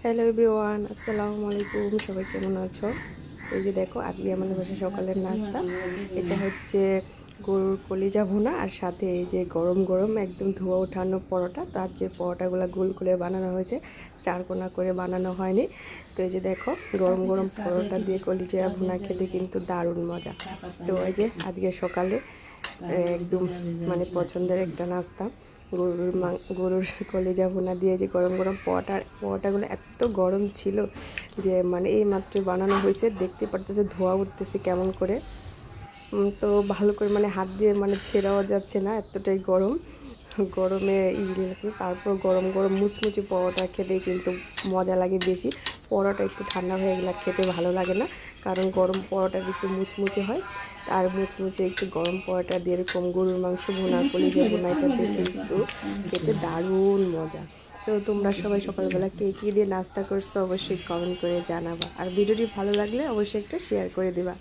Hello everyone, আসসালামু আলাইকুম। সবাই কেমন আছো? এই যে দেখো, আজকে আমাদের বাসায় সকালের নাস্তা এটা হচ্ছে গরুর কলিজা ভুনা, আর সাথে এই যে গরম গরম একদম ধোয়া ওঠানো পরোটা। তার যে পরোটাগুলো গোল করে বানানো হয়েছে, চারকোনা করে বানানো হয়নি। তো এই যে দেখো, গরম গরম পরোটা দিয়ে কলিজা ভুনা খেতে কিন্তু দারুণ মজা। তো এই যে আজকে সকালে একদম মানে পছন্দের একটা নাস্তা, গরুর কলিজা ভুনা দিয়ে যে গরম গরম পরোটাগুলো এত গরম ছিল যে মানে এই মাত্র বানানো হয়েছে, দেখতে পারতেছে ধোয়া উঠতেছে কেমন করে। তো ভালো করে মানে হাত দিয়ে মানে ছেড়াও যাচ্ছে না, এতটাই গরমে লাগে। তারপর গরম গরম মুচমুচে পরোটা খেতে কিন্তু মজা লাগে বেশি। পরোটা একটু ঠান্ডা হয়ে গেলে খেতে ভালো লাগে না, কারণ গরম পরোটা একটু মুচমুচে হয়। আর মুচমুচে একটু গরম পরোটা দিয়ে এরকম গরুর মাংস ভুনা, কলিজা ভুনা, এটা দিয়ে কিন্তু খেতে দারুণ মজা। তো তোমরা সবাই সকালবেলা কে কী দিয়ে নাস্তা করছো অবশ্যই কমেন্ট করে জানাবা, আর ভিডিওটি ভালো লাগলে অবশ্যই একটা শেয়ার করে দিবা।